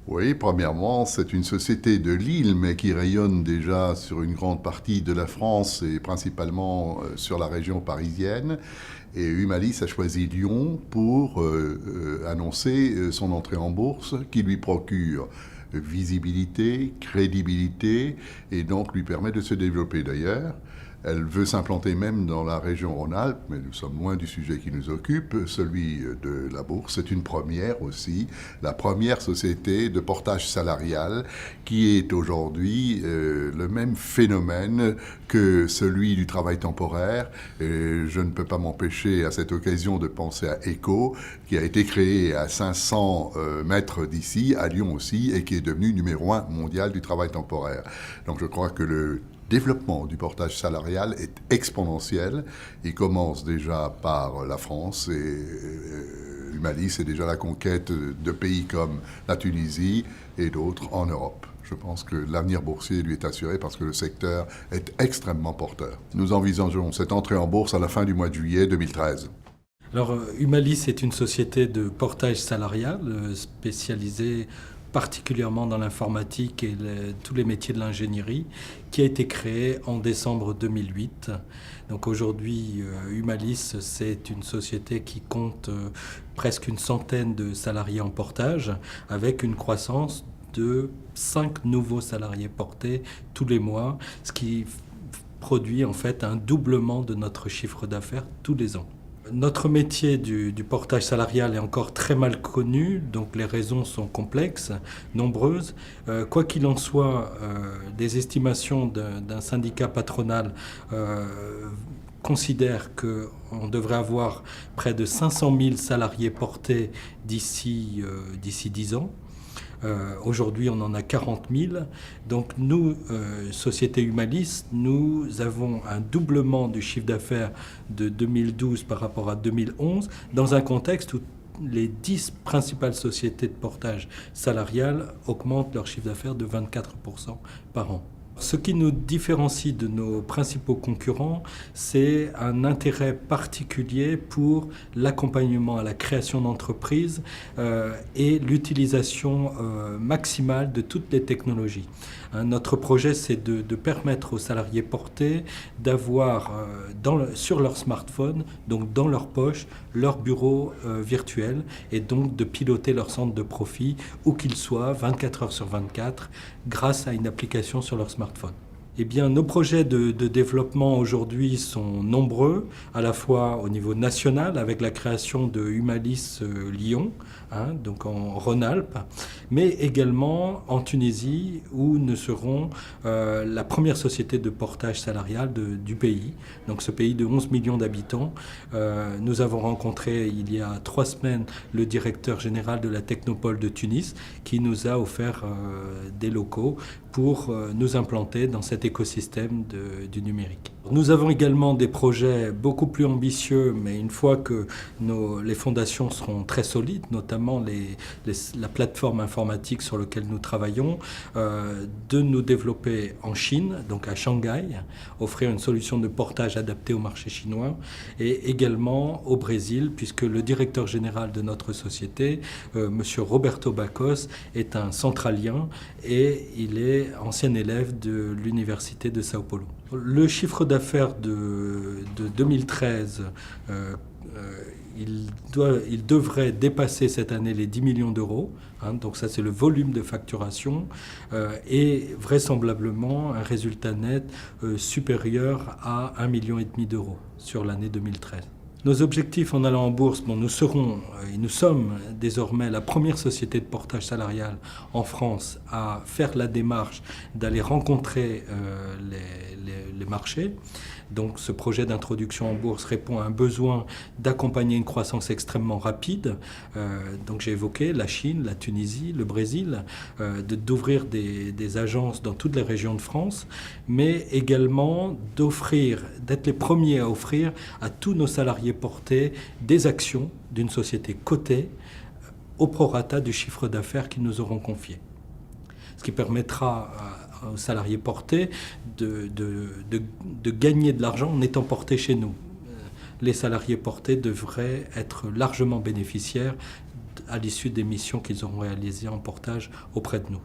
Oui, premièrement, c'est une société de Lille, mais qui rayonne déjà sur une grande partie de la France et principalement sur la région parisienne. Et Humalis a choisi Lyon pour annoncer son entrée en bourse, qui lui procure visibilité, crédibilité, et donc lui permet de se développer d'ailleurs. Elle veut s'implanter même dans la région Rhône-Alpes, mais nous sommes loin du sujet qui nous occupe, celui de la bourse. C'est une première aussi, la première société de portage salarial qui est aujourd'hui le même phénomène que celui du travail temporaire. Et je ne peux pas m'empêcher à cette occasion de penser à ECO, qui a été créé à 500 mètres d'ici, à Lyon aussi, et qui est devenu numéro 1 mondial du travail temporaire. Donc je crois que le développement du portage salarial est exponentiel. Il commence déjà par la France et Humalis est déjà la conquête de pays comme la Tunisie et d'autres en Europe. Je pense que l'avenir boursier lui est assuré parce que le secteur est extrêmement porteur. Nous envisageons cette entrée en bourse à la fin du mois de juillet 2013. Alors, Humalis est une société de portage salarial spécialisée particulièrement dans l'informatique et tous les métiers de l'ingénierie, qui a été créée en décembre 2008. Donc aujourd'hui, Humalis, c'est une société qui compte presque une centaine de salariés en portage, avec une croissance de 5 nouveaux salariés portés tous les mois, ce qui produit en fait un doublement de notre chiffre d'affaires tous les ans. Notre métier du portage salarial est encore très mal connu, donc les raisons sont complexes, nombreuses. Quoi qu'il en soit, des estimations d'un syndicat patronal considèrent qu'on devrait avoir près de 500 000 salariés portés d'ici 10 ans. Aujourd'hui, on en a 40 000. Donc nous, Société Humalis, nous avons un doublement du chiffre d'affaires de 2012 par rapport à 2011, dans un contexte où les 10 principales sociétés de portage salarial augmentent leur chiffre d'affaires de 24% par an. Ce qui nous différencie de nos principaux concurrents, c'est un intérêt particulier pour l'accompagnement à la création d'entreprises et l'utilisation maximale de toutes les technologies. Notre projet, c'est de permettre aux salariés portés d'avoir sur leur smartphone, donc dans leur poche, leur bureau virtuel et donc de piloter leur centre de profit où qu'ils soient 24 heures sur 24 grâce à une application sur leur smartphone. Eh bien, nos projets de développement aujourd'hui sont nombreux, à la fois au niveau national avec la création de Humalis Lyon, donc en Rhône-Alpes, mais également en Tunisie où nous serons la première société de portage salarial du pays, donc ce pays de 11 millions d'habitants. Nous avons rencontré il y a 3 semaines le directeur général de la Technopole de Tunis qui nous a offert des locaux pour nous implanter dans cet écosystème du numérique. Nous avons également des projets beaucoup plus ambitieux, mais une fois que les fondations seront très solides, notamment la plateforme informatique sur laquelle nous travaillons, de nous développer en Chine, donc à Shanghai, offrir une solution de portage adaptée au marché chinois, et également au Brésil, puisque le directeur général de notre société, Monsieur Roberto Bacos, est un centralien et il est ancien élève de l'université de Sao Paulo. Le chiffre d'affaires de 2013, il devrait dépasser cette année les 10 millions d'euros. Donc ça, c'est le volume de facturation et vraisemblablement un résultat net supérieur à 1,5 million d'euros sur l'année 2013. Nos objectifs en allant en bourse, nous serons et nous sommes désormais la première société de portage salarial en France à faire la démarche d'aller rencontrer les marchés. Donc ce projet d'introduction en bourse répond à un besoin d'accompagner une croissance extrêmement rapide. Donc j'ai évoqué la Chine, la Tunisie, le Brésil, d'ouvrir des agences dans toutes les régions de France, mais également d'être les premiers à offrir à tous nos salariés portés des actions d'une société cotée au prorata du chiffre d'affaires qu'ils nous auront confié. Ce qui permettra aux salariés portés de gagner de l'argent en étant portés chez nous. Les salariés portés devraient être largement bénéficiaires à l'issue des missions qu'ils auront réalisées en portage auprès de nous.